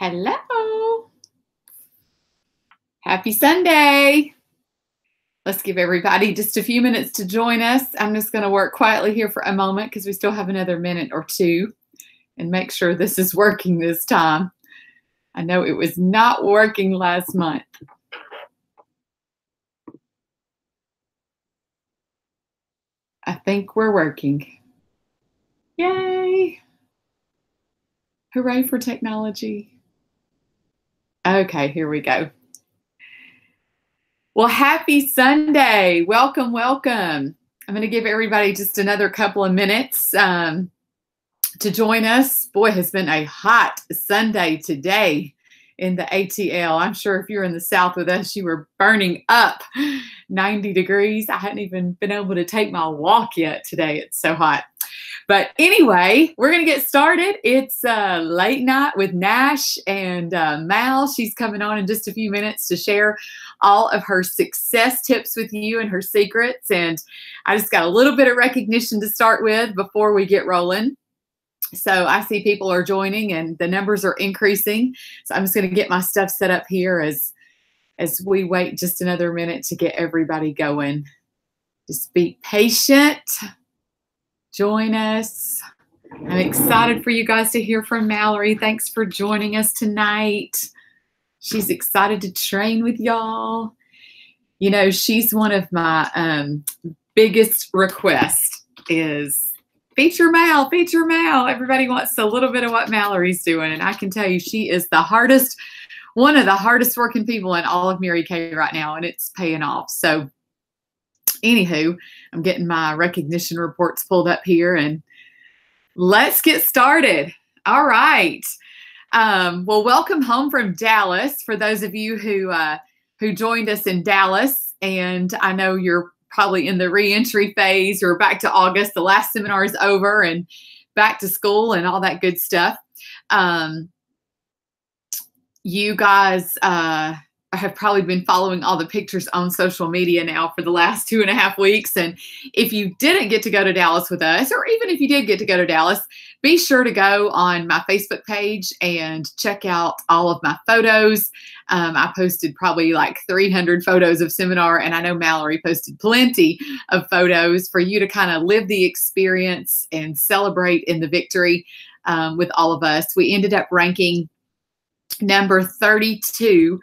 Hello. Happy Sunday. Let's give everybody just a few minutes to join us. I'm just going to work quietly here for a moment because we still have another minute or two and make sure this is working this time. I know it was not working last month. I think we're working. Yay. Hooray for technology. Okay, here we go. Well, happy Sunday. Welcome, welcome. I'm going to give everybody just another couple of minutes to join us. Boy, has been a hot Sunday today in the ATL. I'm sure if you're in the South with us, you were burning up 90 degrees. I hadn't even been able to take my walk yet today. It's so hot. But anyway, we're going to get started. It's late night with Nash and Mal. She's coming on in just a few minutes to share all of her success tips with you and her secrets. And I just got a little bit of recognition to start with before we get rolling. So I see people are joining and the numbers are increasing. So I'm just going to get my stuff set up here as we wait just another minute to get everybody going. Just be patient. Join us. I'm excited for you guys to hear from Mallory. Thanks for joining us tonight. She's excited to train with y'all. You know, she's one of my biggest requests is feature Mal, feature Mal. Everybody wants a little bit of what Mallory's doing. And I can tell you, she is one of the hardest working people in all of Mary Kay right now, and it's paying off. So anywho, I'm getting my recognition reports pulled up here and let's get started. All right. Well, welcome home from Dallas for those of you who joined us in Dallas. And I know you're probably in the re-entry phase or back to August. The last seminar is over and back to school and all that good stuff. You guys have probably been following all the pictures on social media now for the last 2.5 weeks. And if you didn't get to go to Dallas with us, or even if you did get to go to Dallas, be sure to go on my Facebook page and check out all of my photos. I posted probably like 300 photos of seminar, and I know Mallory posted plenty of photos for you to kind of live the experience and celebrate in the victory with all of us. We ended up ranking number 32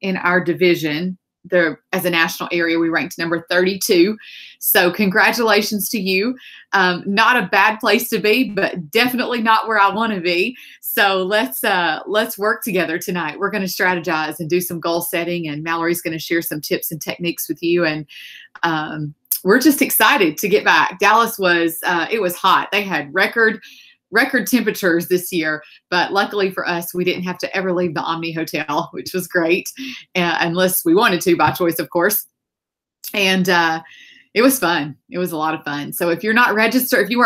in our division. As a national area, we ranked number 32. So congratulations to you. Not a bad place to be, but definitely not where I want to be. So let's work together tonight. We're going to strategize and do some goal setting, and Mallory's going to share some tips and techniques with you. And we're just excited to get back. Dallas it was hot. They had record temperatures this year, but luckily for us, we didn't have to ever leave the Omni Hotel, which was great, unless we wanted to by choice, of course. And it was fun. It was a lot of fun. So if you weren't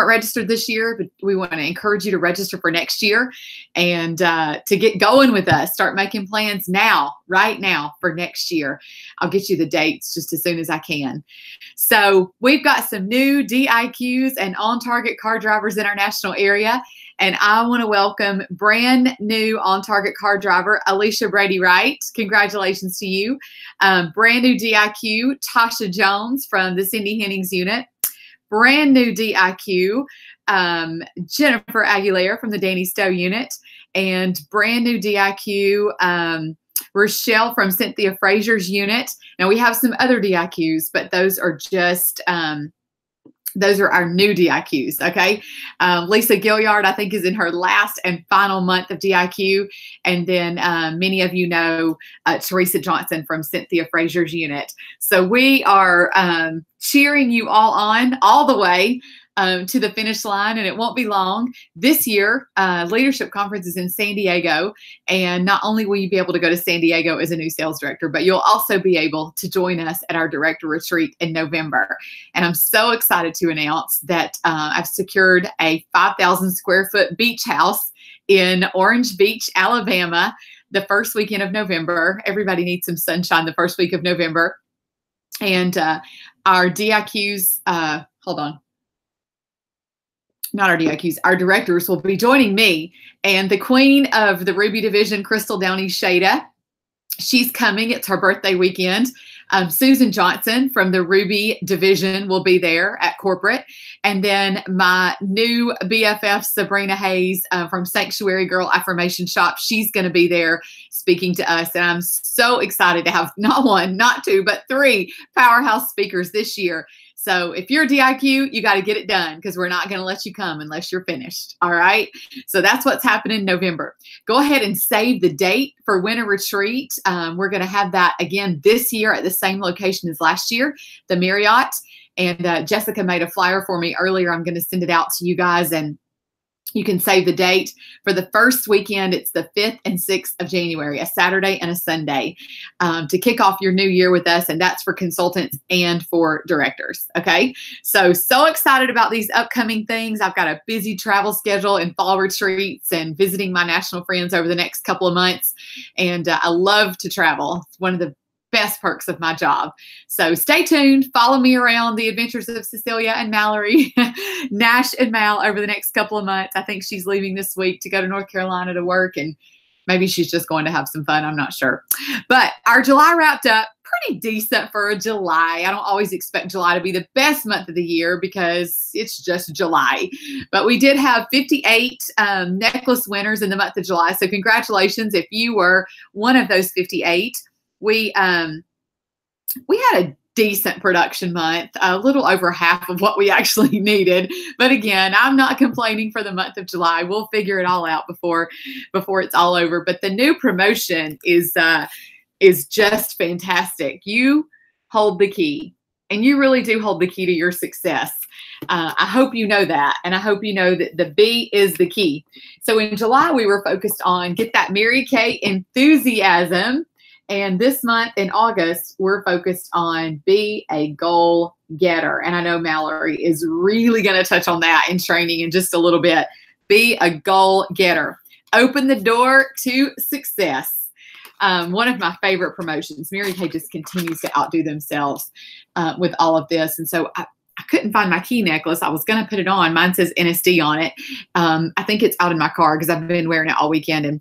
registered this year, but we want to encourage you to register for next year and to get going with us. Start making plans right now for next year. I'll get you the dates just as soon as I can. So we've got some new DIQs and on-target car drivers in our national area. And I want to welcome brand new on-target car driver, Alicia Brady-Wright. Congratulations to you. Brand new DIQ, Tasha Jones from the Cindy Hennings unit. Brand new DIQ, Jennifer Aguilera from the Danny Stowe unit. And brand new DIQ, Rochelle from Cynthia Frazier's unit. Now we have some other DIQs, but those are just those are our new DIQs, okay? Lisa Gilliard, I think, is in her last and final month of DIQ. And then many of you know Teresa Johnson from Cynthia Frazier's unit. So we are cheering you all on all the way to the finish line, and it won't be long. This year, Leadership Conference is in San Diego, and not only will you be able to go to San Diego as a new sales director, but you'll also be able to join us at our director retreat in November. And I'm so excited to announce that I've secured a 5,000 square foot beach house in Orange Beach, Alabama, the first weekend of November. Everybody needs some sunshine the first week of November. And our DIQs, hold on. not our DIQs, our directors will be joining me and the queen of the Ruby division, Crystal Downey Shada. She's coming. It's her birthday weekend. Susan Johnson from the Ruby division will be there at corporate. And then my new BFF, Sabrina Hayes from Sanctuary Girl Affirmation Shop, she's going to be there speaking to us. And I'm so excited to have not one, not two, but three powerhouse speakers this year. So if you're a DIQ, you got to get it done because we're not going to let you come unless you're finished. All right. So that's what's happening in November. Go ahead and save the date for Winter Retreat. We're going to have that again this year at the same location as last year, the Marriott. And Jessica made a flyer for me earlier. I'm going to send it out to you guys, and you can save the date for the first weekend. It's the 5th and 6th of January, a Saturday and a Sunday, to kick off your new year with us. And that's for consultants and for directors. Okay. So excited about these upcoming things. I've got a busy travel schedule and fall retreats and visiting my national friends over the next couple of months. And I love to travel. It's one of the best perks of my job. So stay tuned. Follow me around the adventures of Cecilia and Mallory, Nash and Mal over the next couple of months. I think she's leaving this week to go to North Carolina to work, and maybe she's just going to have some fun. I'm not sure. But our July wrapped up pretty decent for a July. I don't always expect July to be the best month of the year because it's just July. But we did have 58 necklace winners in the month of July. So congratulations if you were one of those 58. We had a decent production month, a little over half of what we actually needed. But again, I'm not complaining for the month of July. We'll figure it all out before it's all over. But the new promotion is just fantastic. You hold the key, and you really do hold the key to your success. I hope you know that, and I hope you know that the B is the key. So in July, we were focused on get that Mary Kay enthusiasm. And this month in August, we're focused on be a goal getter. And I know Mallory is really going to touch on that in training in just a little bit. Be a goal getter. Open the door to success. One of my favorite promotions. Mary Kay just continues to outdo themselves with all of this. And so I couldn't find my key necklace. I was going to put it on. Mine says NSD on it. I think it's out in my car because I've been wearing it all weekend, and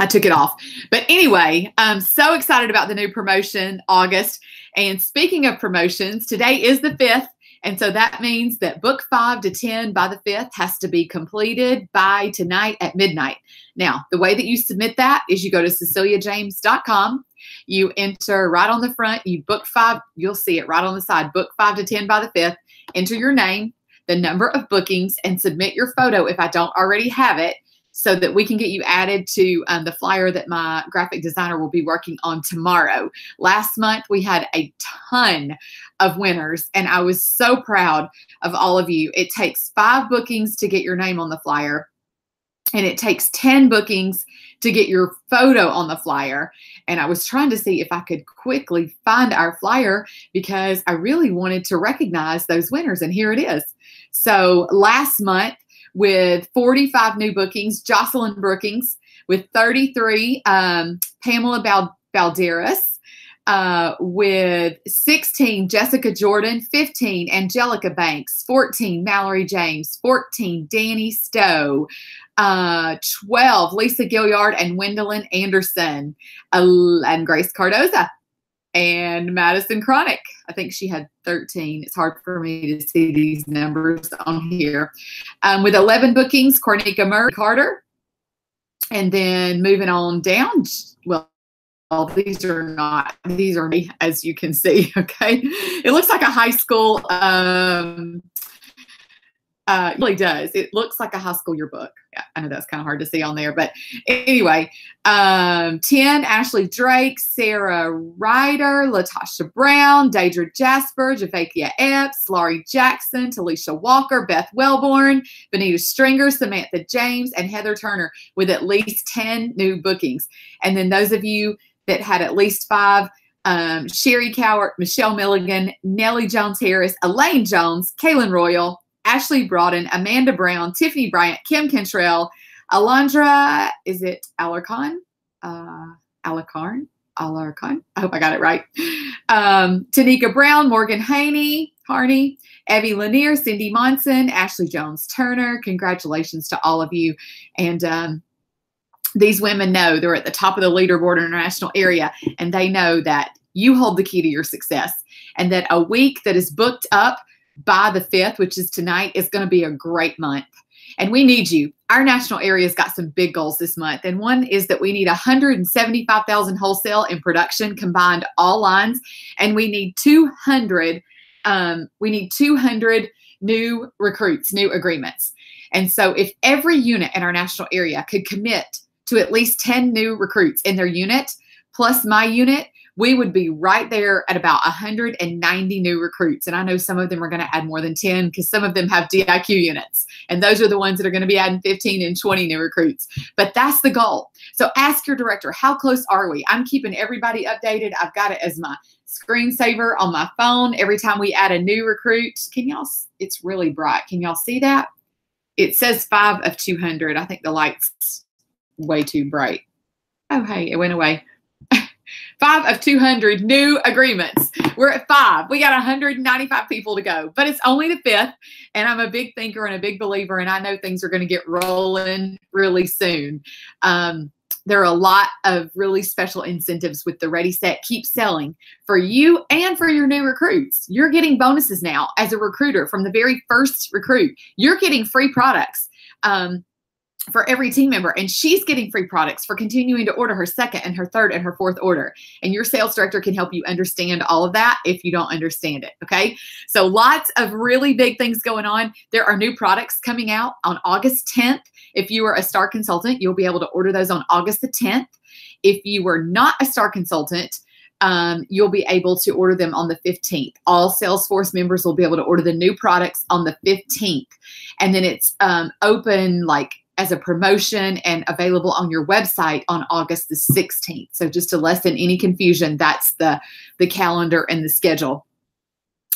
I took it off. But anyway, I'm so excited about the new promotion, August. And speaking of promotions, today is the 5th. And so that means that book 5 to 10 by the 5th has to be completed by tonight at midnight. Now, the way that you submit that is you go to CeciliaJames.com. You enter right on the front, you book 5, you'll see it right on the side, book 5 to 10 by the 5th, enter your name, the number of bookings, and submit your photo if I don't already have it, so that we can get you added to the flyer that my graphic designer will be working on tomorrow. Last month, we had a ton of winners, and I was so proud of all of you. It takes 5 bookings to get your name on the flyer, and it takes 10 bookings to get your photo on the flyer. And I was trying to see if I could quickly find our flyer because I really wanted to recognize those winners, and here it is. So last month, with 45 new bookings, Jocelyn Brookings, with 33, Pamela Balderas, with 16, Jessica Jordan, 15, Angelica Banks, 14, Mallory James, 14, Danny Stowe, 12, Lisa Gilliard and Gwendolyn Anderson, and Grace Cardoza, and Madison Chronic. I think she had 13. It's hard for me to see these numbers on here. With 11 bookings, Cornica Murray Carter. And then moving on down, well, these are me, as you can see, okay? It looks like a high school, it really does. It looks like a high school yearbook. Yeah, I know that's kind of hard to see on there, but anyway, 10, Ashley Drake, Sarah Ryder, Latasha Brown, Deidre Jasper, Javakia Epps, Laurie Jackson, Talisha Walker, Beth Wellborn, Benita Stringer, Samantha James, and Heather Turner with at least 10 new bookings. And then those of you that had at least 5, Sherry Cowart, Michelle Milligan, Nellie Jones-Harris, Elaine Jones, Kaylin Royal, Ashley Broughton, Amanda Brown, Tiffany Bryant, Kim Cantrell, Alondra, is it Alarcon? Alarcon? I hope I got it right. Tanika Brown, Morgan Harney, Evie Lanier, Cindy Monson, Ashley Jones-Turner. Congratulations to all of you. And these women know they're at the top of the leaderboard in our national area, and they know that you hold the key to your success, and that a week that is booked up by the 5th, which is tonight, is going to be a great month. And we need you. Our national area's got some big goals this month. And one is that we need 175,000 wholesale and production combined, all lines. And we need 200 new recruits, new agreements. And so if every unit in our national area could commit to at least 10 new recruits in their unit, plus my unit, we would be right there at about 190 new recruits. And I know some of them are going to add more than 10 because some of them have DIQ units. And those are the ones that are going to be adding 15 and 20 new recruits. But that's the goal. So ask your director, how close are we? I'm keeping everybody updated. I've got it as my screensaver on my phone every time we add a new recruit. Can y'all, it's really bright. Can y'all see that? It says 5 of 200. I think the light's way too bright. Oh, hey, it went away. 5 of 200 new agreements. We're at 5. We got 195 people to go, but it's only the 5th. And I'm a big thinker and a big believer, and I know things are going to get rolling really soon. There are a lot of really special incentives with the Ready, Set, Keep selling for you and for your new recruits. You're getting bonuses now as a recruiter from the very first recruit. You're getting free products for every team member, and she's getting free products for continuing to order her second and her third and her fourth order. And your sales director can help you understand all of that if you don't understand it, okay? So lots of really big things going on. There are new products coming out on August 10th. If you are a STAR consultant, you'll be able to order those on August the 10th. If you were not a STAR consultant, you'll be able to order them on the 15th. All Salesforce members will be able to order the new products on the 15th. And then it's open like as a promotion and available on your website on August the 16th. So just to lessen any confusion, that's the calendar and the schedule.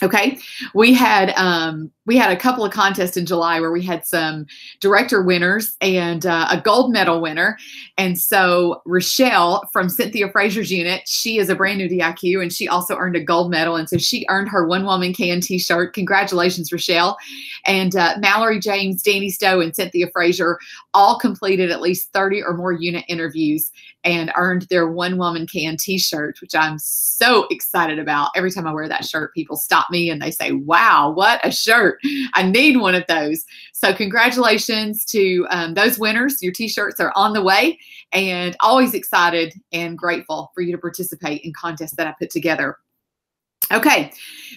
Okay, we had a couple of contests in July where we had some director winners and a gold medal winner. And so Rochelle from Cynthia Frazier's unit, she is a brand new DIQ, and she also earned a gold medal. And so she earned her One Woman Can t-shirt. Congratulations, Rochelle. And Mallory James, Danny Stowe, and Cynthia Frazier all completed at least 30 or more unit interviews and earned their One Woman Can t-shirt, which I'm so excited about. Every time I wear that shirt, people stop me and they say, wow, what a shirt. I need one of those. So congratulations to those winners. Your t-shirts are on the way, and always excited and grateful for you to participate in contests that I put together. Okay,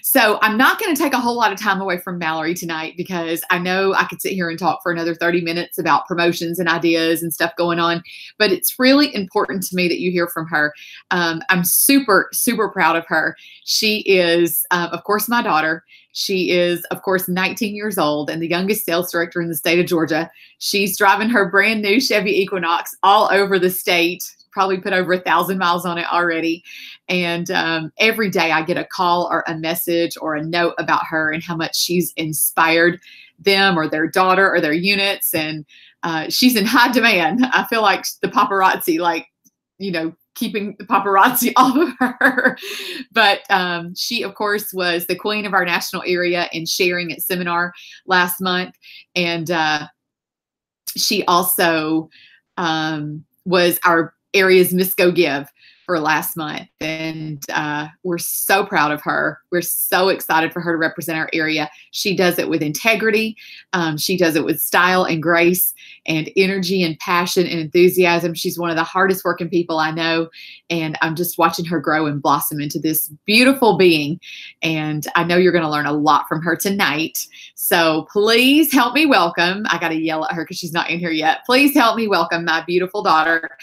so I'm not going to take a whole lot of time away from Mallory tonight because I know I could sit here and talk for another 30 minutes about promotions and ideas and stuff going on, but it's really important to me that you hear from her. I'm super, super proud of her. She is, of course, my daughter. She is, of course, 19 years old and the youngest sales director in the state of Georgia. She's driving her brand new Chevy Equinox all over the state. Probably put over 1,000 miles on it already. And every day I get a call or a message or a note about her and how much she's inspired them or their daughter or their units. And she's in high demand. I feel like the paparazzi, like, you know, keeping the paparazzi off of her. But she, of course, was the queen of our national area in sharing at seminar last month. And she also was our area's Miss Go Give for last month. And we're so proud of her. We're so excited for her to represent our area. She does it with integrity. She does it with style and grace and energy and passion and enthusiasm. She's one of the hardest working people I know. And I'm just watching her grow and blossom into this beautiful being. And I know you're going to learn a lot from her tonight. So please help me welcome. I got to yell at her because she's not in here yet. Please help me welcome my beautiful daughter,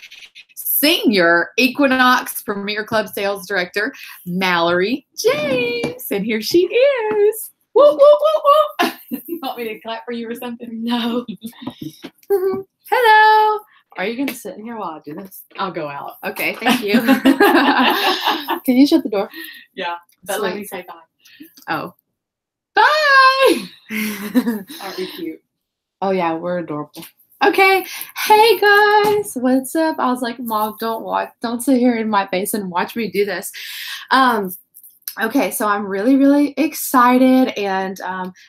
Senior Equinox Premier Club Sales Director, Mallory James. And here she is. Woo, woo, woo, woo. You want me to clap for you or something? No. Hello. Are you going to sit in here while I do this? I'll go out. Okay, thank you. Can you shut the door? Yeah, but let me say bye. Oh. Bye. Aren't we cute? Oh, yeah, we're adorable. Okay, hey guys, what's up? I was like, Mom, don't sit here in my face and watch me do this. Okay, so I'm really, really excited, and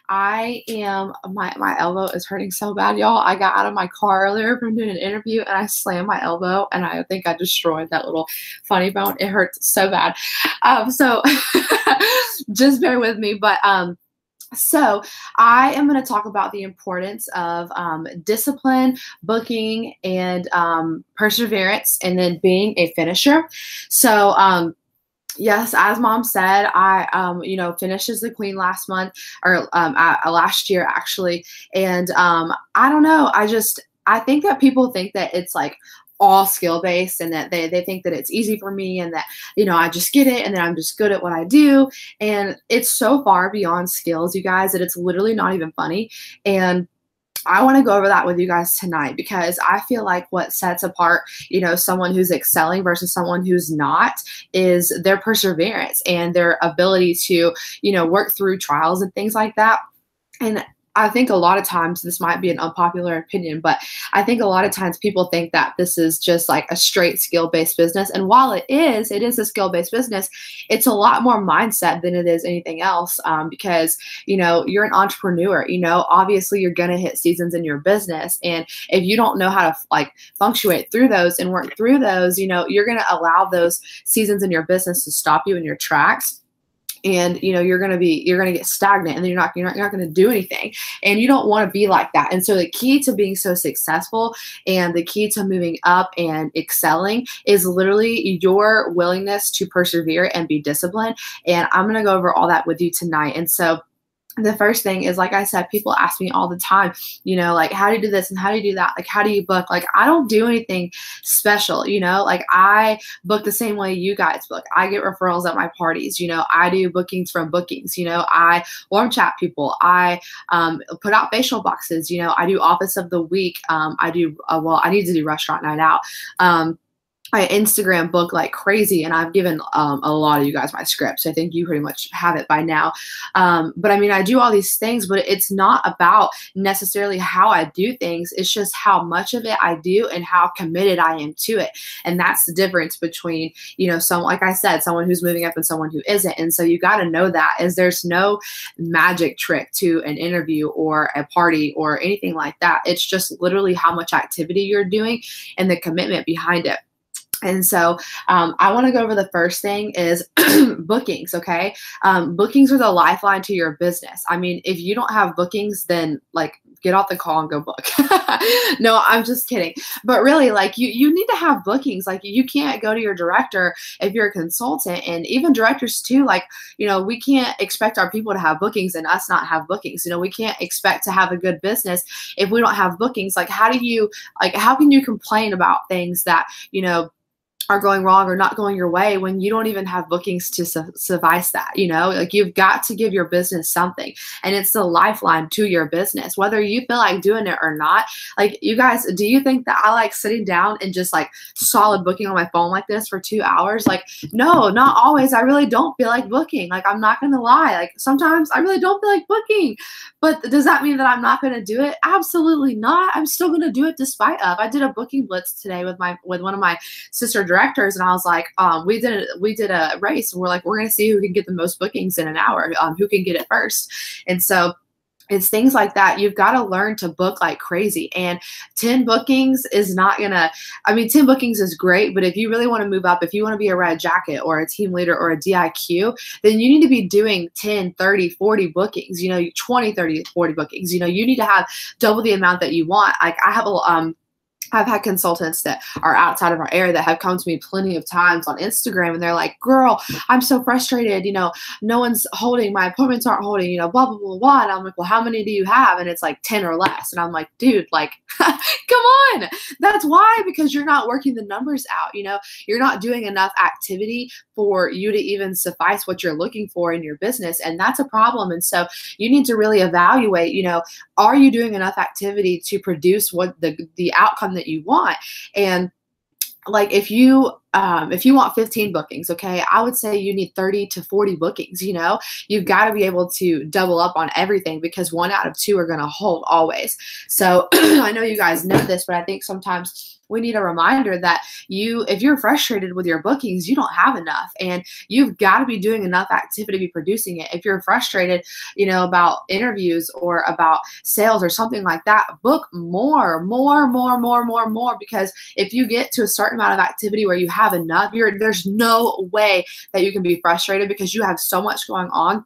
I am my elbow is hurting so bad, y'all. I got out of my car earlier from doing an interview, and I slammed my elbow, and I think I destroyed that little funny bone. It hurts so bad. So just bear with me, but so I am going to talk about the importance of discipline, booking, and perseverance, and then being a finisher. So yes, as mom said, I finished as the queen last month or last year actually. And I don't know. I think that people think that it's like all skill based and that they think that it's easy for me and that, I just get it and then I'm just good at what I do. And it's so far beyond skills, you guys, that it's literally not even funny. And I want to go over that with you guys tonight because I feel like what sets apart, someone who's excelling versus someone who's not is their perseverance and their ability to, work through trials and things like that. And I think a lot of times this might be an unpopular opinion, but I think a lot of times people think that this is just like a straight skill-based business. And while it is a skill-based business, it's a lot more mindset than it is anything else because, you're an entrepreneur, obviously you're going to hit seasons in your business. And if you don't know how to like fluctuate through those and work through those, you're going to allow those seasons in your business to stop you in your tracks. And you're gonna get stagnant, and then you're not gonna do anything, and you don't want to be like that. And so the key to being so successful and the key to moving up and excelling is literally your willingness to persevere and be disciplined. And I'm gonna go over all that with you tonight. And so the first thing is, like I said, people ask me all the time, like, how do you do this and how do you do that? Like, how do you book? Like, I don't do anything special, like I book the same way you guys book. I get referrals at my parties, I do bookings from bookings, I warm chat people. I put out facial boxes, I do office of the week. I do, I need to do restaurant night out. I Instagram book like crazy, and I've given a lot of you guys my script, so I think you pretty much have it by now. But I mean, I do all these things, but it's not about necessarily how I do things. It's just how much of it I do and how committed I am to it. And that's the difference between, like I said, someone who's moving up and someone who isn't. And so you got to know that is there's no magic trick to an interview or a party or anything like that. It's just literally how much activity you're doing and the commitment behind it. And so I want to go over the first thing is bookings, okay? Bookings are the lifeline to your business. I mean, if you don't have bookings, then like get off the call and go book. No, I'm just kidding. But really, like you need to have bookings. Like you can't go to your director if you're a consultant, and even directors too. Like, we can't expect our people to have bookings and us not have bookings. We can't expect to have a good business if we don't have bookings. Like how can you complain about things that, are going wrong or not going your way when you don't even have bookings to suffice that, like you've got to give your business something, and it's the lifeline to your business, whether you feel like doing it or not. Like, you guys, do you think that I like sitting down and just like solid booking on my phone like this for 2 hours? Like, no, not always. I really don't feel like booking. Like, I'm not going to lie. Like, sometimes I really don't feel like booking, but does that mean that I'm not going to do it? Absolutely not. I'm still going to do it despite of. I did a booking blitz today with one of my sister directors, and I was like, we did a race, and we're like, we're going to see who can get the most bookings in an hour, who can get it first. And so it's things like that. You've got to learn to book like crazy. And 10 bookings is not going to, 10 bookings is great, but if you really want to move up, if you want to be a red jacket or a team leader or a DIQ, then you need to be doing 10, 30, 40 bookings, 20, 30, 40 bookings. You need to have double the amount that you want. Like I've had consultants that are outside of our area that have come to me plenty of times on Instagram, and they're like, girl, I'm so frustrated. No one's holding, my appointments aren't holding, blah, blah, blah, blah. And I'm like, well, how many do you have? And it's like 10 or less. And I'm like, dude, like, come on. That's why, because you're not working the numbers out. You're not doing enough activity for you to even suffice what you're looking for in your business. And that's a problem. And so you need to really evaluate, are you doing enough activity to produce what the outcome that you want? And like, if you if you want 15 bookings, okay, I would say you need 30 to 40 bookings. You've got to be able to double up on everything, because 1 out of 2 are going to hold always. So I know you guys know this, but I think sometimes we need a reminder that if you're frustrated with your bookings, you don't have enough, and you've got to be doing enough activity to be producing it. If you're frustrated, about interviews or about sales or something like that, book more, because if you get to a certain amount of activity where you have enough, there's no way that you can be frustrated, because you have so much going on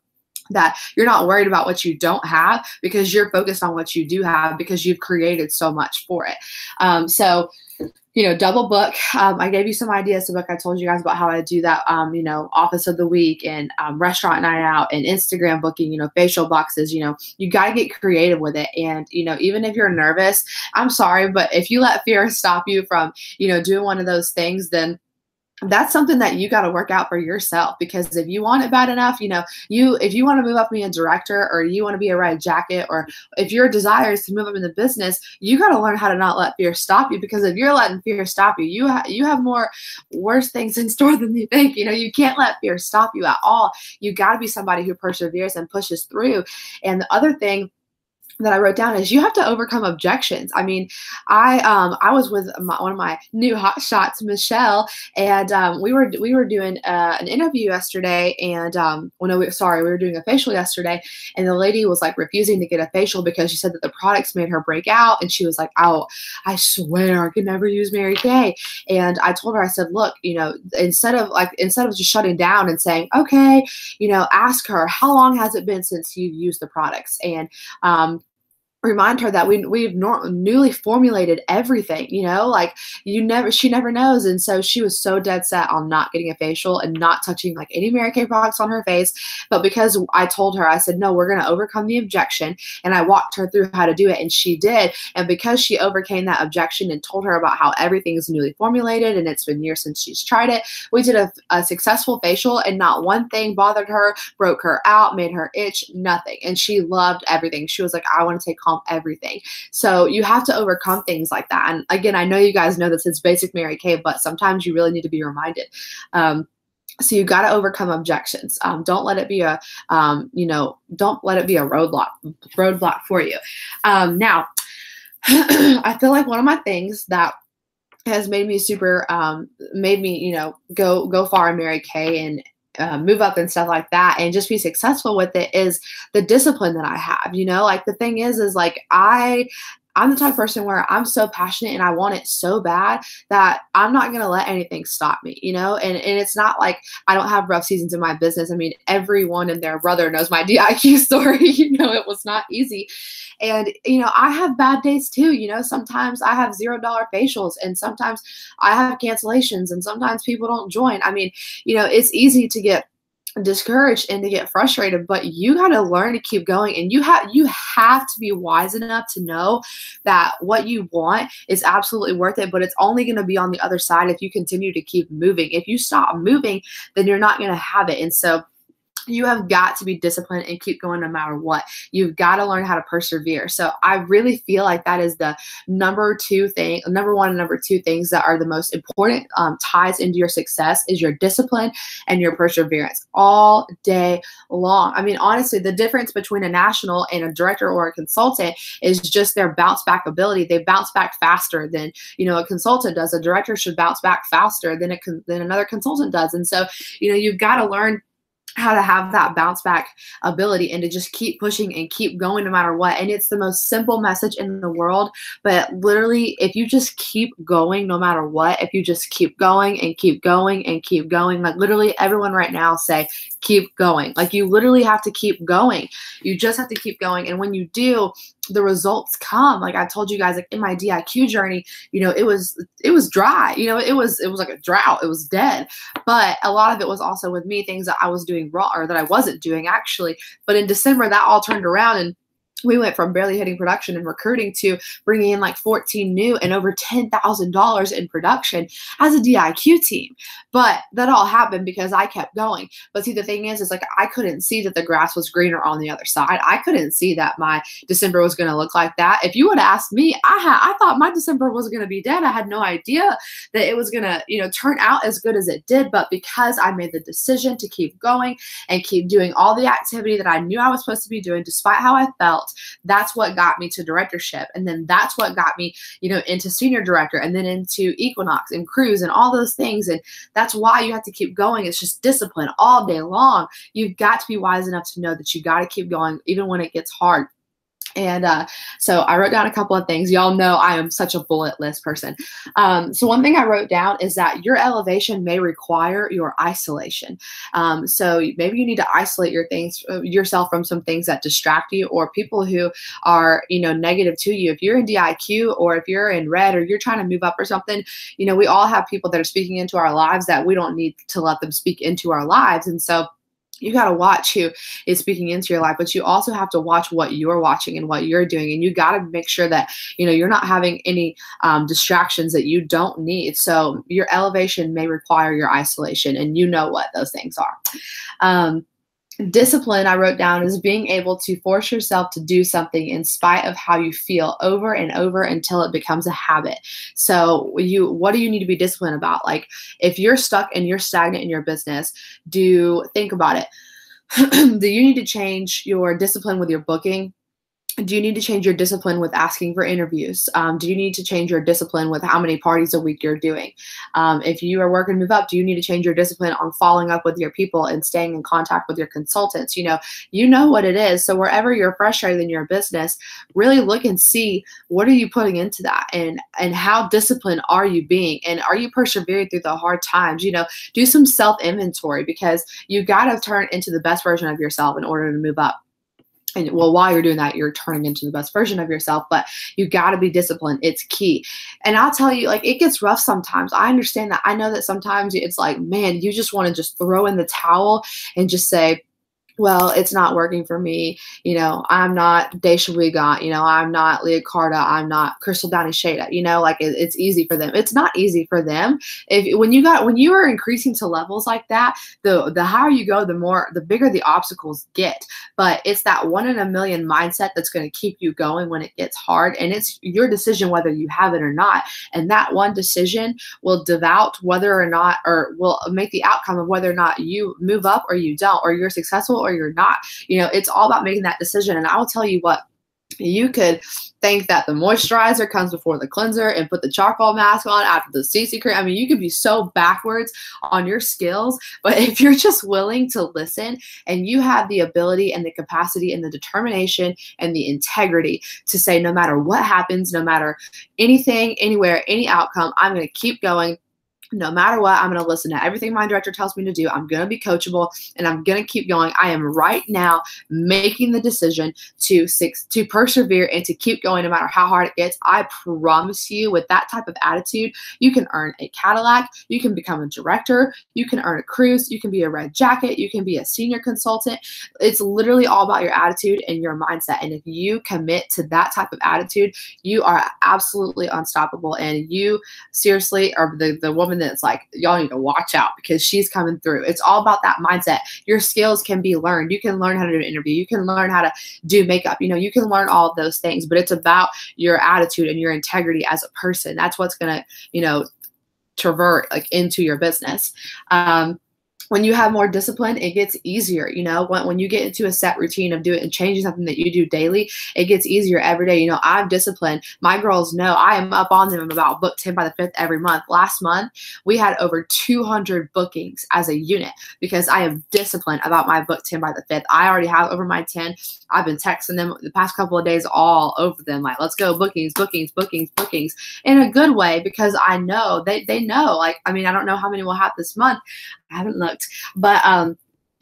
that you're not worried about what you don't have, because you're focused on what you do have, because you've created so much for it. So double book. I gave you some ideas to book. I told you guys about how I do that, office of the week and restaurant night out and Instagram booking, facial boxes. You got to get creative with it. And, even if you're nervous, I'm sorry, but if you let fear stop you from, doing one of those things, then that's something that you got to work out for yourself. Because if you want it bad enough, if you want to move up being a director, or you want to be a red jacket, or if your desire is to move up in the business, you got to learn how to not let fear stop you. Because if you're letting fear stop you, you have more worse things in store than you think. You can't let fear stop you at all. You got to be somebody who perseveres and pushes through. And the other thing that I wrote down is you have to overcome objections. I mean, I was with one of my new hot shots, Michelle, and we were doing an interview yesterday, and we were doing a facial yesterday, and the lady was like refusing to get a facial because she said that the products made her break out, and she was like, "Oh, I swear I could never use Mary Kay." And I told her, I said, "Look, instead of just shutting down and saying, okay, ask her, how long has it been since you've used the products?" And remind her that we've newly formulated everything, she never knows. And so she was so dead set on not getting a facial and not touching like any Mary Kay products on her face. But because I told her, I said, no, we're going to overcome the objection. And I walked her through how to do it, and she did. And because she overcame that objection and told her about how everything is newly formulated and it's been years since she's tried it, we did a successful facial, and not one thing bothered her, broke her out, made her itch, nothing. And she loved everything. She was like, I want to take home everything. So you have to overcome things like that. And again, I know you guys know this, it's basic Mary Kay, but sometimes you really need to be reminded. So you got to overcome objections. Don't let it be a, don't let it be a roadblock for you. Now, I feel like one of my things that has made me go far in Mary Kay and move up and stuff like that and just be successful with it is the discipline that I have. Like the thing is like I'm the type of person where I'm so passionate and I want it so bad that I'm not going to let anything stop me, and it's not like I don't have rough seasons in my business. I mean, everyone and their brother knows my DIQ story. It was not easy. And, I have bad days too. Sometimes I have $0 facials, and sometimes I have cancellations, and sometimes people don't join. I mean, it's easy to get discouraged and to get frustrated, but you got to learn to keep going. And you have to be wise enough to know that what you want is absolutely worth it, but it's only going to be on the other side if you continue to keep moving. If you stop moving, then you're not going to have it. And so you have got to be disciplined and keep going no matter what. You've got to learn how to persevere. So I really feel like that is the number one and number two things that are the most important ties into your success is your discipline and your perseverance all day long. I mean, honestly, the difference between a national and a director or a consultant is just their bounce back ability. They bounce back faster than, a consultant does. A director should bounce back faster than another consultant does. And so, you've got to learn how to have that bounce back ability and to just keep pushing and keep going no matter what. And it's the most simple message in the world, but literally if you just keep going no matter what, if you just keep going and keep going and keep going, like literally everyone right now say, keep going. Like you literally have to keep going. You just have to keep going. And when you do, the results come. Like I told you guys, like in my DIQ journey, it was dry, it was like a drought. It was dead. But a lot of it was also with me, things that I was doing wrong or that I wasn't doing actually. But in December, that all turned around, and we went from barely hitting production and recruiting to bringing in like 14 new and over $10,000 in production as a DIQ team. But that all happened because I kept going. But see, the thing is like I couldn't see that the grass was greener on the other side. I couldn't see that my December was going to look like that. If you would have asked me, I thought my December was going to be dead. I had no idea that it was going to, turn out as good as it did. But because I made the decision to keep going and keep doing all the activity that I knew I was supposed to be doing, despite how I felt, that's what got me to directorship. And then that's what got me, into senior director and then into Equinox and Cruise and all those things. And that's why you have to keep going. It's just discipline all day long. You've got to be wise enough to know that you got to keep going even when it gets hard. And so I wrote down a couple of things. Y'all know I am such a bullet list person. So one thing I wrote down is that your elevation may require your isolation. So maybe you need to isolate yourself from some things that distract you or people who are, negative to you. If you're in DIQ or if you're in red or you're trying to move up or something, we all have people that are speaking into our lives that we don't need to let them speak into our lives. And so you got to watch who is speaking into your life, but you also have to watch what you're watching and what you're doing. And you got to make sure that, you're not having any distractions that you don't need. So your elevation may require your isolation, and you know what those things are. Discipline, I wrote down, is being able to force yourself to do something in spite of how you feel over and over until it becomes a habit. So what do you need to be disciplined about? Like if you're stuck and you're stagnant in your business, think about it. Do you need to change your discipline with your booking? Do you need to change your discipline with asking for interviews? Do you need to change your discipline with how many parties a week you're doing? If you are working to move up, do you need to change your discipline on following up with your people and staying in contact with your consultants? You know what it is. So wherever you're frustrated in your business, really look and see what are you putting into that and how disciplined are you being? And are you persevering through the hard times? Do some self-inventory because you got to turn into the best version of yourself in order to move up. And while you're doing that, you're turning into the best version of yourself, but you got to be disciplined. It's key. And I'll tell you, it gets rough sometimes. I understand that. I know that sometimes it's like, man, you just want to just throw in the towel and just say, well, it's not working for me. I'm not Daisha Wiegand. I'm not Leah Carta. I'm not Crystal Downey Shada. It's easy for them. It's not easy for them. When you are increasing to levels like that, the higher you go, the bigger the obstacles get. But it's that 1 in a million mindset that's going to keep you going when it gets hard. And it's your decision whether you have it or not. And that one decision will devote whether or not, or will make the outcome of whether or not you move up or you don't, or you're successful or you're not. It's all about making that decision. And I will tell you what, you could think that the moisturizer comes before the cleanser and put the charcoal mask on after the CC cream. I mean, you could be so backwards on your skills, but if you're just willing to listen and you have the ability and the capacity and the determination and the integrity to say, no matter what happens, no matter anything, anywhere, any outcome, I'm going to keep going. No matter what, I'm going to listen to everything my director tells me to do. I'm going to be coachable and I'm going to keep going. I am right now making the decision to persevere and to keep going no matter how hard it gets. I promise you, with that type of attitude, you can earn a Cadillac, you can become a director, you can earn a cruise, you can be a red jacket, you can be a senior consultant. It's literally all about your attitude and your mindset. And if you commit to that type of attitude, you are absolutely unstoppable. And you seriously are the woman that's like, y'all need to watch out because she's coming through. It's all about that mindset. Your skills can be learned. You can learn how to do an interview. You can learn how to do makeup. You can learn all of those things, but it's about your attitude and your integrity as a person. That's what's going to, traverse into your business. When you have more discipline, it gets easier. When you get into a set routine of doing and changing something that you do daily, it gets easier every day. I'm disciplined. My girls know I am up on them about book 10 by the 5th every month. Last month, we had over 200 bookings as a unit because I am disciplined about my book 10 by the 5th. I already have over my 10. I've been texting them the past couple of days all over them. Like, let's go, bookings, bookings, bookings, bookings, in a good way because I know they know. I don't know how many we'll have this month. I haven't looked, but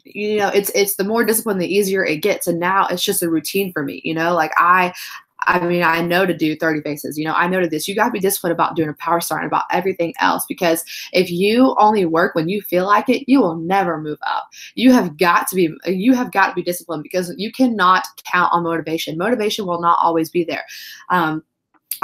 it's the more discipline, the easier it gets. And now it's just a routine for me. I mean, I know to do 30 faces. I know to this. You got to be disciplined about doing a power star and about everything else, because if you only work when you feel like it, you will never move up. You have got to be disciplined, because you cannot count on motivation. Motivation will not always be there.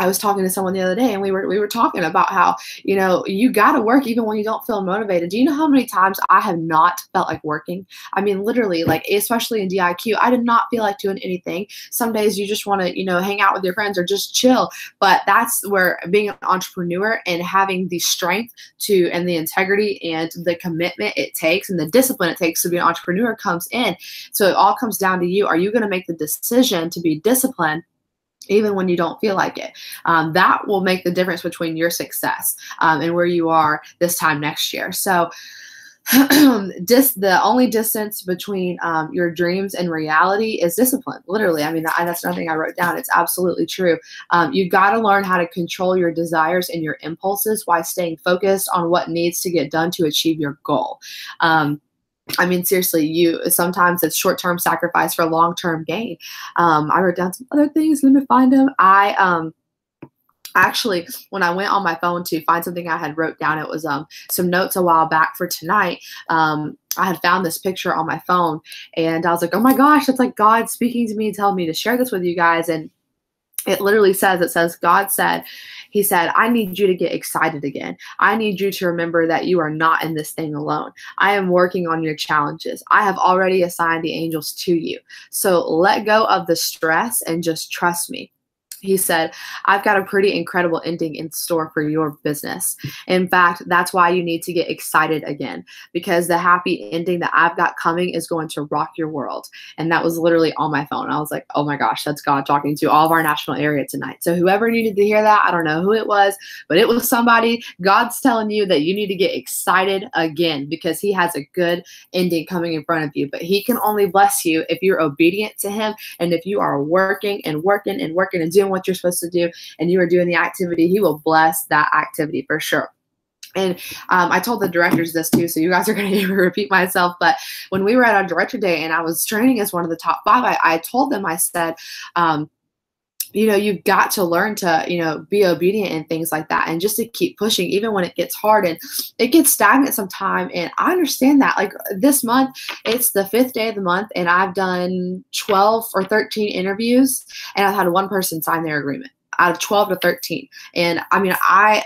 I was talking to someone the other day, and we were talking about how, you got to work even when you don't feel motivated. Do you know how many times I have not felt like working? I mean, literally, like, especially in DIQ, I did not feel like doing anything. Some days you just want to, hang out with your friends or just chill. But that's where being an entrepreneur and having the strength and the integrity and the commitment it takes and the discipline it takes to be an entrepreneur comes in. So it all comes down to you. Are you going to make the decision to be disciplined even when you don't feel like it? That will make the difference between your success and where you are this time next year. So the only distance between your dreams and reality is discipline. Literally. I mean, that's nothing I wrote down. It's absolutely true. You got to learn how to control your desires and your impulses while staying focused on what needs to get done to achieve your goal. I mean, seriously, sometimes it's short-term sacrifice for long-term gain. I wrote down some other things. Let me find them. Actually, when I went on my phone to find something I had wrote down, it was some notes a while back for tonight. I had found this picture on my phone, and I was like, oh my gosh, that's like God speaking to me and telling me to share this with you guys. And it literally says, God said, he said, I need you to get excited again. I need you to remember that you are not in this thing alone. I am working on your challenges. I have already assigned the angels to you. So let go of the stress and just trust me. He said, I've got a pretty incredible ending in store for your business. In fact, that's why you need to get excited again, because the happy ending that I've got coming is going to rock your world. And that was literally on my phone. I was like, oh my gosh, that's God talking to all of our national area tonight. So whoever needed to hear that, I don't know who it was, but it was somebody. God's telling you that you need to get excited again, because he has a good ending coming in front of you. But he can only bless you if you're obedient to him, and if you are working and working and working and doing what you're supposed to do, and you are doing the activity, he will bless that activity for sure. And I told the directors this too, so you guys are going to hear me repeat myself. But when we were at our director day and I was training as one of the top 5, I told them, I said, you've got to learn to, be obedient and things like that, and just to keep pushing even when it gets hard and it gets stagnant sometime. And I understand that. Like this month, it's the 5th day of the month, and I've done 12 or 13 interviews, and I've had one person sign their agreement out of 12 to 13. And I mean,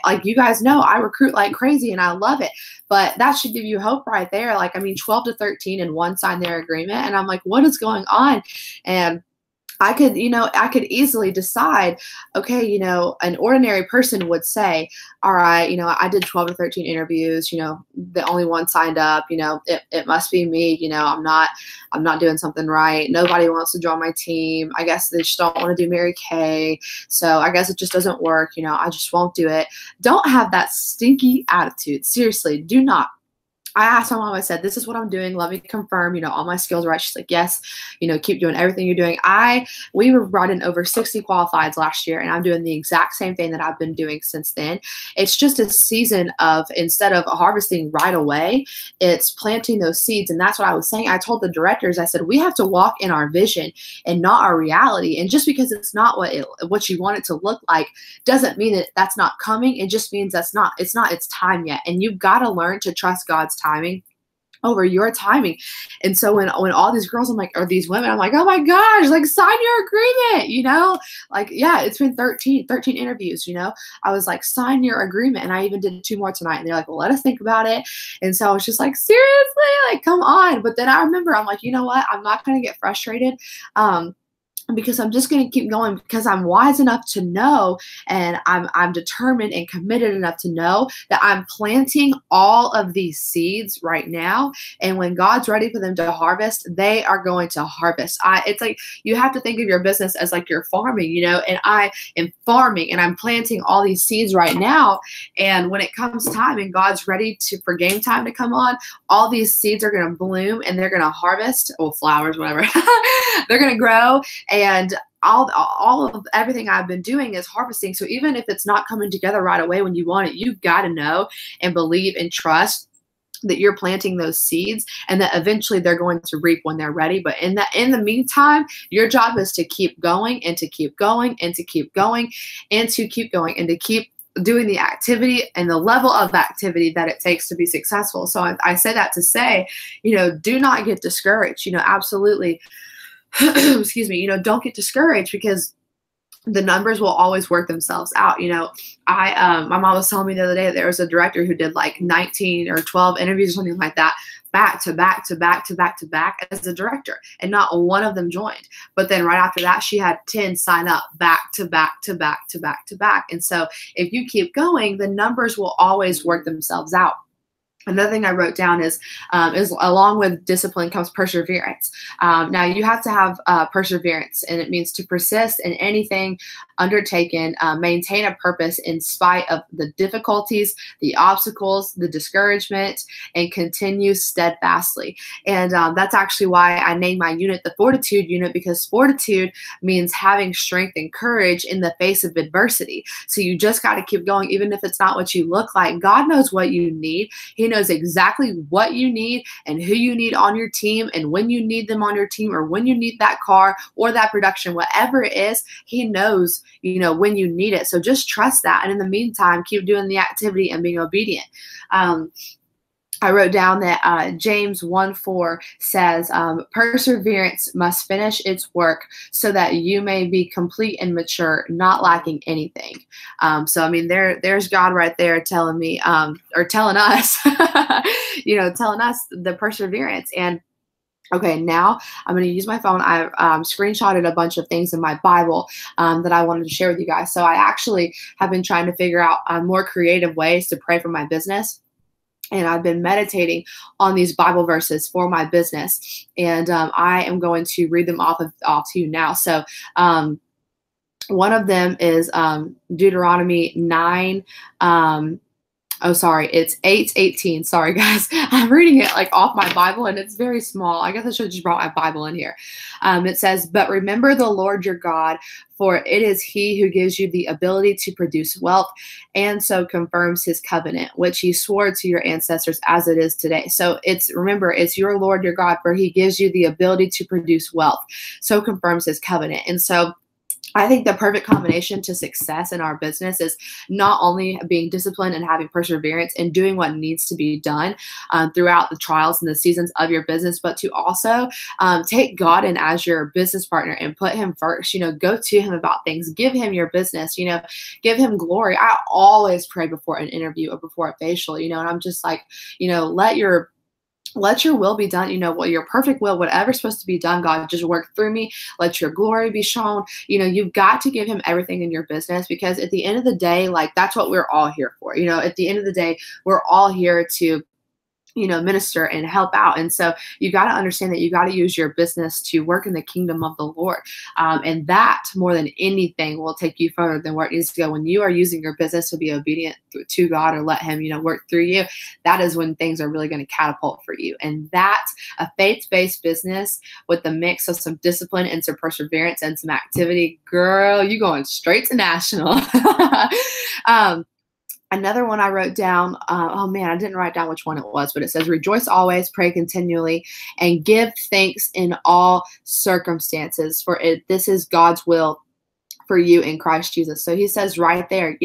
like you guys know, I recruit like crazy and I love it, but that should give you hope right there. Like, I mean, 12 to 13 and one signed their agreement. And I'm like, what is going on? And I could easily decide, okay, an ordinary person would say, all right, I did 12 to 13 interviews, the only one signed up, it must be me, I'm not doing something right. Nobody wants to join my team. I guess they just don't want to do Mary Kay. So I guess it just doesn't work. I just won't do it. Don't have that stinky attitude. Seriously, do not. I asked my mom, I said, this is what I'm doing. Let me confirm, all my skills are right. She's like, yes, keep doing everything you're doing. We were brought in over 60 qualifieds last year, and I'm doing the exact same thing that I've been doing since then. It's just a season of, instead of harvesting right away, it's planting those seeds. And that's what I was saying. I told the directors, I said, we have to walk in our vision and not our reality. And just because it's not what you want it to look like doesn't mean that that's not coming. It just means it's not its time yet. And you've got to learn to trust God's timing over your timing. And so when all these girls, or these women, I'm like, oh my gosh, like sign your agreement, like, yeah, it's been 13 interviews, I was like, sign your agreement. And I even did 2 more tonight, and they're like, well, let us think about it. And so I was just like, seriously, like, come on. But then I remember, I'm like, you know what? I'm not going to get frustrated. Because I'm just going to keep going, because I'm wise enough to know, and I'm determined and committed enough to know that I'm planting all of these seeds right now. And when God's ready for them to harvest, they are going to harvest. It's like, you have to think of your business as like you're farming, and I am farming and I'm planting all these seeds right now. And when it comes time and God's ready for game time to come on, all these seeds are going to bloom and they're going to harvest, flowers, whatever. They're going to grow. And all of everything I've been doing is harvesting. So even if it's not coming together right away when you want it, you've got to know and believe and trust that you're planting those seeds and that eventually they're going to reap when they're ready. But in the meantime, your job is to keep going and to keep going and to keep going and to keep going and to keep doing the activity and the level of activity that it takes to be successful. So I say that to say, do not get discouraged, absolutely. Excuse me, don't get discouraged, because the numbers will always work themselves out. My mom was telling me the other day that there was a director who did like 19 or 12 interviews or something like that, back to back to back to back to back as a director, and not one of them joined. But then right after that, she had 10 sign up back to back to back to back to back. And so if you keep going, the numbers will always work themselves out. Another thing I wrote down is along with discipline comes perseverance. Now you have to have perseverance, and it means to persist in anything undertaken, maintain a purpose in spite of the difficulties, the obstacles, the discouragement, and continue steadfastly. And that's actually why I named my unit the Fortitude unit, because fortitude means having strength and courage in the face of adversity. So you just got to keep going, even if it's not what you look like. God knows what you need. He knows exactly what you need and who you need on your team, and when you need them on your team, or when you need that car or that production, whatever it is, he knows, when you need it. So just trust that. And in the meantime, keep doing the activity and being obedient. I wrote down that James 1:4 says, perseverance must finish its work so that you may be complete and mature, not lacking anything. So, I mean, there's God right there telling me, or telling us, telling us the perseverance. And okay, now I'm going to use my phone. I've screenshotted a bunch of things in my Bible that I wanted to share with you guys. So I actually have been trying to figure out more creative ways to pray for my business. And I've been meditating on these Bible verses for my business. And I am going to read them off to you now. So one of them is Deuteronomy 9. It's 8:18. Sorry, guys. I'm reading it like off my Bible, and it's very small. I guess I should have just brought my Bible in here. It says, but remember the Lord your God, for it is he who gives you the ability to produce wealth, and so confirms his covenant, which he swore to your ancestors as it is today. So remember, it's your Lord your God, for he gives you the ability to produce wealth, so confirms his covenant. And so I think the perfect combination to success in our business is not only being disciplined and having perseverance and doing what needs to be done throughout the trials and the seasons of your business, but to also take God in as your business partner and put him first. Go to him about things. Give him your business. Give him glory. I always pray before an interview or before a facial, and I'm just like, let your will be done, your perfect will, whatever's supposed to be done, God, just work through me. Let your glory be shown. You've got to give him everything in your business, because at the end of the day, like, that's what we're all here for. At the end of the day, we're all here to minister and help out. And so you got to understand that you got to use your business to work in the kingdom of the Lord. And that more than anything will take you further than where it needs to go. When you are using your business to be obedient to God, or let him, work through you, that is when things are really going to catapult for you. And that a faith-based business with the mix of some discipline and some perseverance and some activity, girl, you going straight to national. Another one I wrote down, oh man, I didn't write down which one it was, but it says, rejoice always, pray continually, and give thanks in all circumstances, for this is God's will for you in Christ Jesus. So he says right there,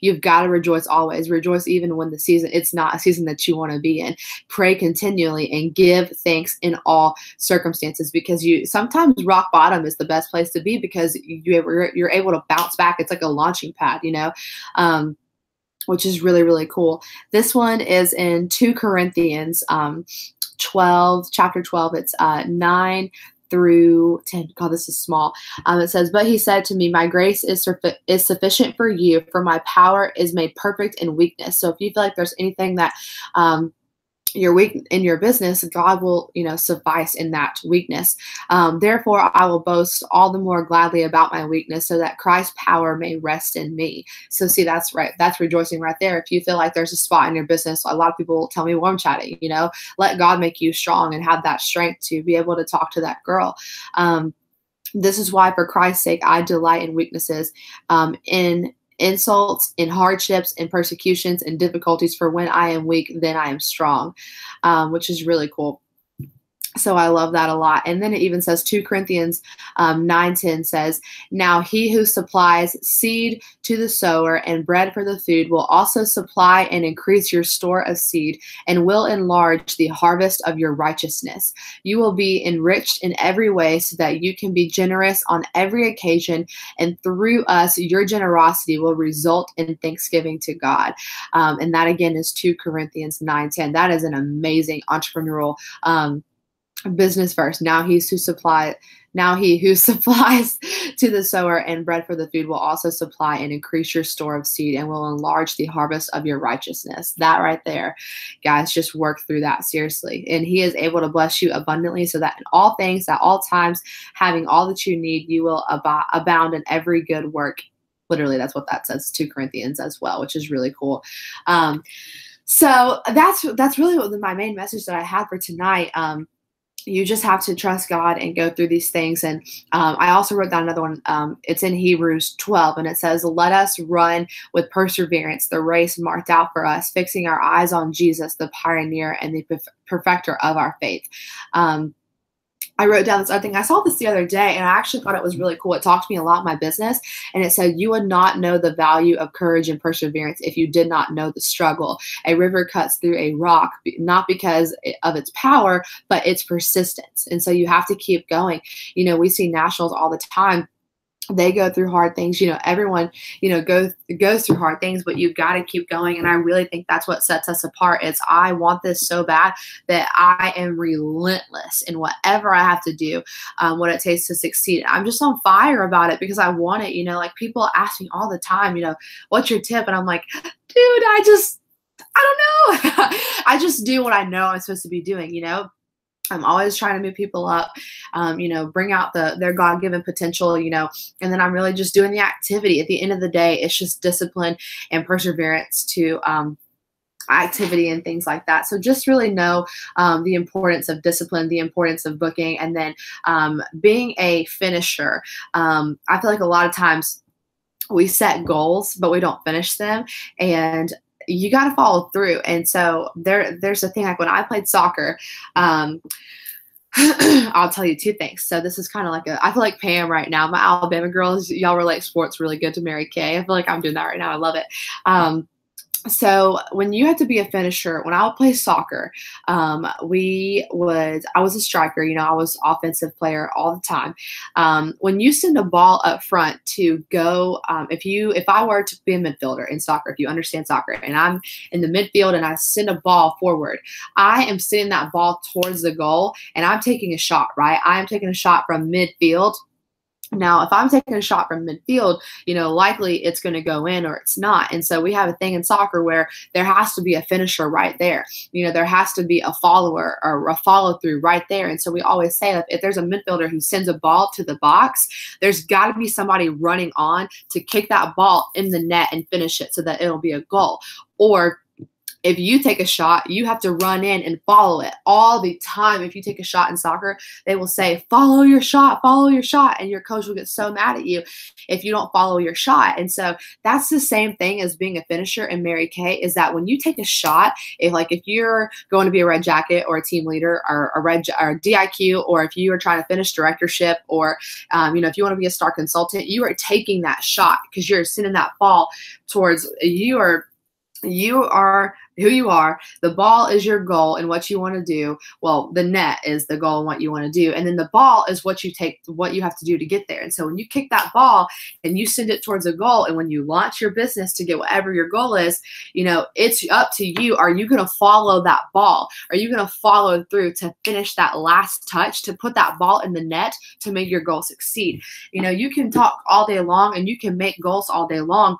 you've got to rejoice always. Rejoice even when it's not a season that you want to be in. Pray continually and give thanks in all circumstances, because sometimes rock bottom is the best place to be, because you're able to bounce back. It's like a launching pad, which is really, really cool. This one is in 2 Corinthians 12, chapter 12. It's 9 through 10. God, this is small. It says, but he said to me, my grace is sufficient for you, for my power is made perfect in weakness. So if you feel like there's anything that you're weak in your business, God will, suffice in that weakness. Therefore, I will boast all the more gladly about my weakness, so that Christ's power may rest in me. So see, that's right. That's rejoicing right there. If you feel like there's a spot in your business, a lot of people will tell me, warm chatting, let God make you strong and have that strength to be able to talk to that girl. This is why, for Christ's sake, I delight in weaknesses, in insults, in hardships, in persecutions, and difficulties. For when I am weak, then I am strong, which is really cool. So I love that a lot. And then it even says 2 Corinthians 9:10 says, now he who supplies seed to the sower and bread for the food will also supply and increase your store of seed and will enlarge the harvest of your righteousness. You will be enriched in every way so that you can be generous on every occasion. And through us, your generosity will result in thanksgiving to God. And that again is 2 Corinthians 9:10. That is an amazing entrepreneurial business verse. Now he who supplies to the sower and bread for the food will also supply and increase your store of seed and will enlarge the harvest of your righteousness. That right there, guys, just work through that seriously. And he is able to bless you abundantly so that in all things, at all times, having all that you need, you will abound in every good work. Literally, that's what that says, 2 Corinthians as well, which is really cool. So that's really what my main message that I had for tonight. You just have to trust God and go through these things. And I also wrote down another one. It's in Hebrews 12, and it says, let us run with perseverance the race marked out for us, fixing our eyes on Jesus, the pioneer and the perfecter of our faith. I wrote down this other thing. I saw this the other day, and I actually thought it was really cool. It talked to me a lot in my business, and it said, you would not know the value of courage and perseverance if you did not know the struggle. A river cuts through a rock, not because of its power, but its persistence. And so you have to keep going. You know, we see nationals all the time. They go through hard things. You know, everyone, goes through hard things, but you've got to keep going. And I really think that's what sets us apart is I want this so bad that I am relentless in whatever I have to do, what it takes to succeed. I'm just on fire about it because I want it. Like people ask me all the time, what's your tip? And I'm like, dude, I don't know. I just do what I know I'm supposed to be doing, I'm always trying to move people up, bring out their God-given potential, and then I'm really just doing the activity. At the end of the day, it's just discipline and perseverance to activity and things like that. So just really know the importance of discipline, the importance of booking, and then being a finisher. I feel like a lot of times we set goals, but we don't finish them. And you got to follow through. And so there's a thing like when I played soccer, I'll tell you 2 things. So this is kind of like I feel like Pam right now, my Alabama girls, y'all relate sports really good to Mary Kay. I feel like I'm doing that right now. I love it. So when you had to be a finisher, when I would play soccer, I was a striker, I was offensive player all the time. When you send a ball up front to go, if I were to be a midfielder in soccer, if you understand soccer, and I'm in the midfield and I send a ball forward, I am sending that ball towards the goal and I'm taking a shot, right? I am taking a shot from midfield. Now, if I'm taking a shot from midfield, likely it's going to go in or it's not. And so we have a thing in soccer where there has to be a finisher right there. There has to be a follower or a follow through right there. And so we always say that if there's a midfielder who sends a ball to the box, there's got to be somebody running on to kick that ball in the net and finish it so that it'll be a goal. Or if you take a shot, you have to run in and follow it all the time. If you take a shot in soccer, they will say, follow your shot. And your coach will get so mad at you if you don't follow your shot. And so that's the same thing as being a finisher in Mary Kay is that when you take a shot, if you're going to be a red jacket or a team leader or a DIQ, or if you are trying to finish directorship or, if you want to be a star consultant, you are taking that shot because you're sending that ball towards you are who you are. The ball is your goal and what you want to do. Well, the net is the goal and what you want to do. And then the ball is what you have to do to get there. And so when you kick that ball and you send it towards a goal, and when you launch your business to get whatever your goal is, it's up to you. Are you going to follow that ball? Are you going to follow through to finish that last touch, to put that ball in the net to make your goal succeed? You can talk all day long and you can make goals all day long.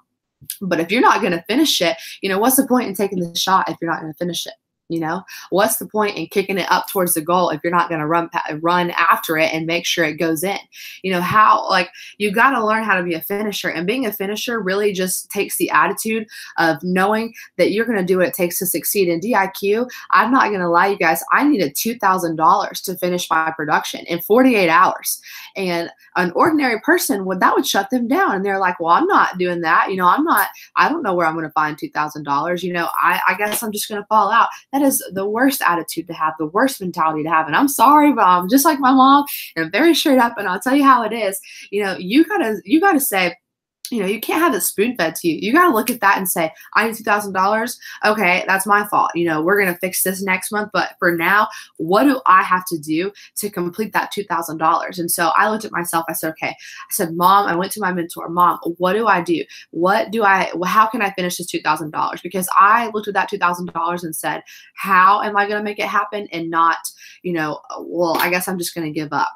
But if you're not going to finish it, what's the point in taking the shot if you're not going to finish it? You know, what's the point in kicking it up towards the goal if you're not going to run after it and make sure it goes in? You know, how, like, you got to learn how to be a finisher, and being a finisher really just takes the attitude of knowing that you're going to do what it takes to succeed. In DIQ, I'm not going to lie, you guys, I needed $2,000 to finish my production in 48 hours. And an ordinary person that would shut them down. And they're like, well, I'm not doing that. You know, I don't know where I'm going to find $2,000. You know, I guess I'm just going to fall out. That is the worst attitude to have, the worst mentality to have. And I'm sorry, but I'm just like my mom, and I'm very straight up, and I'll tell you how it is. You know, you gotta say, you know, you can't have it spoon fed to you. You got to look at that and say, I need $2,000. Okay, that's my fault. You know, we're going to fix this next month. But for now, what do I have to do to complete that $2,000? And so I looked at myself. I said, okay. I said, Mom, I went to my mentor. Mom, what do I do? How can I finish this $2,000? Because I looked at that $2,000 and said, how am I going to make it happen? And not, you know, well, I guess I'm just going to give up.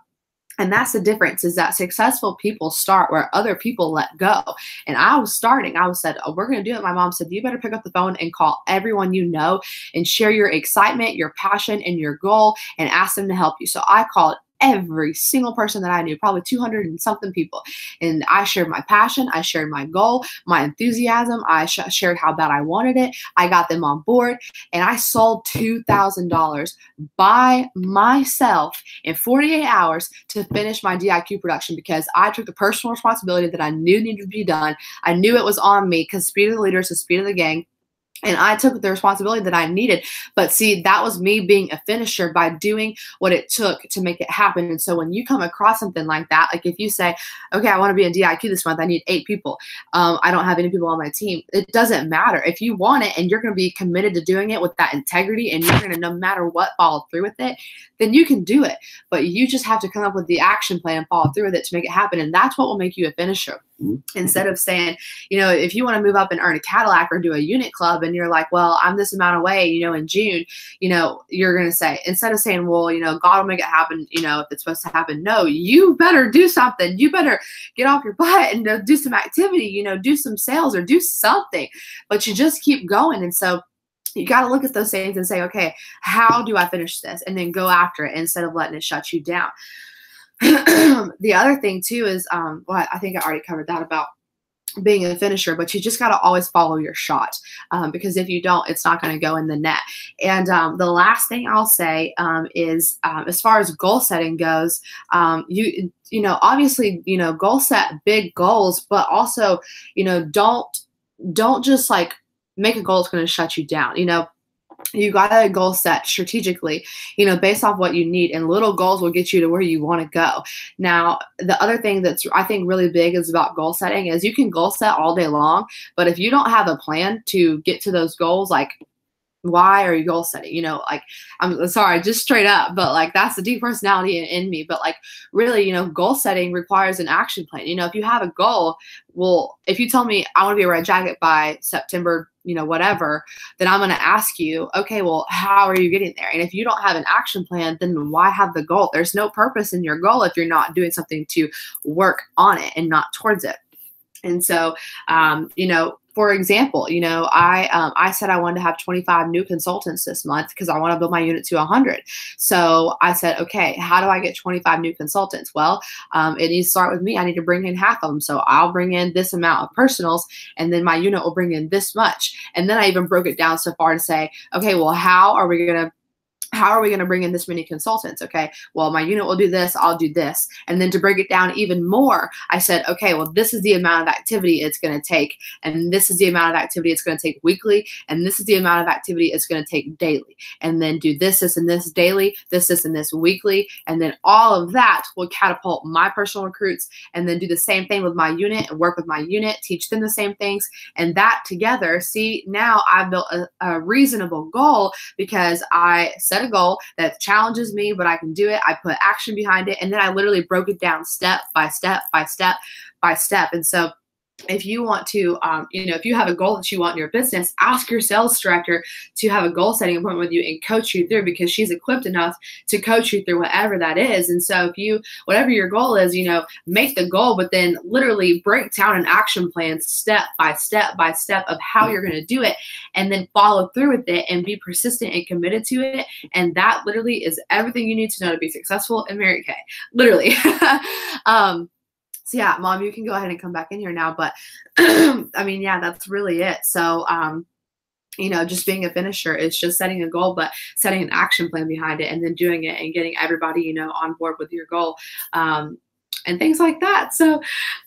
And that's the difference, is that successful people start where other people let go. And I was starting. I was said, oh, we're going to do it. My mom said, you better pick up the phone and call everyone you know and share your excitement, your passion, and your goal, and ask them to help you. So I called every single person that I knew, probably 200 and something people. And I shared my passion. I shared my goal, my enthusiasm. I shared how bad I wanted it. I got them on board, and I sold $2,000 by myself in 48 hours to finish my DIQ production, because I took the personal responsibility that I knew needed to be done. I knew it was on me, because speed of the leader is the speed of the gang. And I took the responsibility that I needed. But see, that was me being a finisher by doing what it took to make it happen. And so when you come across something like that, like if you say, okay, I want to be in DIQ this month, I need 8 people. I don't have any people on my team. It doesn't matter. If you want it and you're going to be committed to doing it with that integrity, and you're going to, no matter what, follow through with it, then you can do it. But you just have to come up with the action plan and follow through with it to make it happen. And that's what will make you a finisher. Instead of saying, you know, if you want to move up and earn a Cadillac or do a unit club, and you're like, well, I'm this amount away, you know, in June, you know, you're going to say, instead of saying, well, you know, God will make it happen, you know, if it's supposed to happen. No, you better do something. You better get off your butt and do some activity, you know, do some sales or do something. But you just keep going. And so you got to look at those things and say, okay, how do I finish this? And then go after it instead of letting it shut you down. The other thing too is, well, I think I already covered that about being a finisher, but you just got to always follow your shot, because if you don't, it's not going to go in the net. And the last thing I'll say is, as far as goal setting goes, you know, obviously, you know, goal set big goals, but also, you know, don't just like make a goal that's going to shut you down. You know, you got a goal set strategically, you know, based off what you need, and little goals will get you to where you want to go. Now, the other thing that's, I think, really big is about goal setting is you can goal set all day long, but if you don't have a plan to get to those goals, like, why are you goal setting? You know, like, I'm sorry, just straight up, but like, that's the deep personality in me. But like, really, you know, goal setting requires an action plan. You know, if you have a goal, well, if you tell me I want to be a red jacket by September, you know, whatever, then I'm going to ask you, okay, well, how are you getting there? And if you don't have an action plan, then why have the goal? There's no purpose in your goal if you're not doing something to work on it and not towards it. And so, you know, for example, you know, I said I wanted to have 25 new consultants this month because I want to build my unit to 100. So I said, okay, how do I get 25 new consultants? Well, it needs to start with me. I need to bring in half of them. So I'll bring in this amount of personals, and then my unit will bring in this much. And then I even broke it down so far to say, okay, well, how are we going to bring in this many consultants? Okay, well, my unit will do this, I'll do this. And then to break it down even more, I said, okay, well, this is the amount of activity it's going to take, and this is the amount of activity it's going to take weekly, and this is the amount of activity it's going to take daily. And then do this, and this daily, this, and this weekly. And then all of that will catapult my personal recruits, and then do the same thing with my unit and work with my unit, teach them the same things. And that together, see, now I've built a reasonable goal because I set a goal that challenges me, but I can do it. I put action behind it. And then I literally broke it down step by step by step by step. And so if you want to, if you have a goal that you want in your business, ask your sales director to have a goal setting appointment with you and coach you through, because she's equipped enough to coach you through whatever that is. And so whatever your goal is, make the goal, but then literally break down an action plan step by step by step of how you're going to do it, and then follow through with it and be persistent and committed to it. And that literally is everything you need to know to be successful in Mary Kay, literally. So yeah, Mom, you can go ahead and come back in here now. But I mean, yeah, that's really it. So, just being a finisher is just setting a goal, but setting an action plan behind it and then doing it and getting everybody, on board with your goal, and things like that. So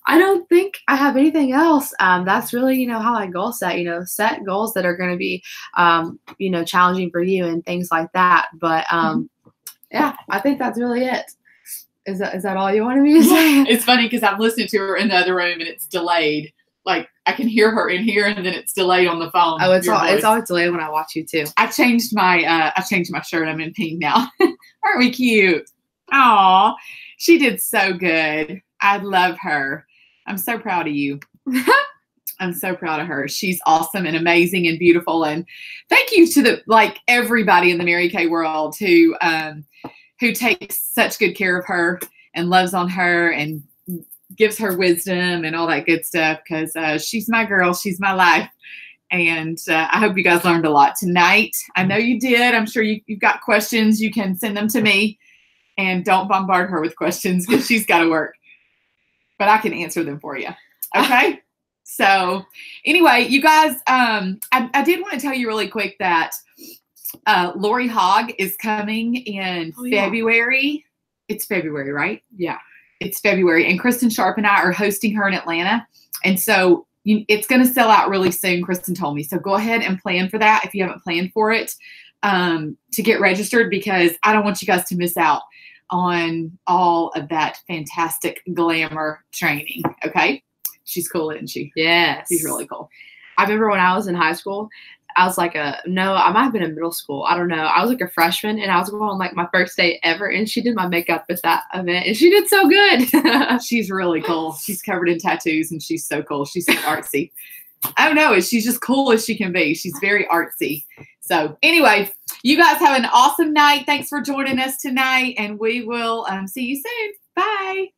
I don't think I have anything else. That's really, how I goal set, set goals that are going to be, challenging for you and things like that. But yeah, I think that's really it. Is that all you wanted me to say? It's funny because I'm listening to her in the other room and it's delayed. Like I can hear her in here and then it's delayed on the phone. Oh, it's always delayed when I watch you too. I changed my shirt. I'm in pink now. Aren't we cute? Aw, she did so good. I love her. I'm so proud of you. I'm so proud of her. She's awesome and amazing and beautiful. And thank you to everybody in the Mary Kay world who takes such good care of her and loves on her and gives her wisdom and all that good stuff, because she's my girl. She's my life. And I hope you guys learned a lot tonight. I know you did. I'm sure you've got questions. You can send them to me. And don't bombard her with questions because she's got to work. But I can answer them for you. Okay? So anyway, you guys, I did want to tell you really quick that Lori Hogg is coming in February. It's February, right? Yeah. It's February. And Kristen Sharp and I are hosting her in Atlanta. And so it's going to sell out really soon, Kristen told me. So go ahead and plan for that if you haven't planned for it, to get registered, because I don't want you guys to miss out on all of that fantastic glamour training. Okay? She's cool, isn't she? Yes. She's really cool. I remember when I was in high school, I was I might have been in middle school. I don't know. I was a freshman and I was going on my first day ever, and she did my makeup at that event and she did so good. She's really cool. She's covered in tattoos and she's so cool. She's so artsy. I don't know. She's just cool as she can be. She's very artsy. So anyway, you guys have an awesome night. Thanks for joining us tonight, and we will see you soon. Bye.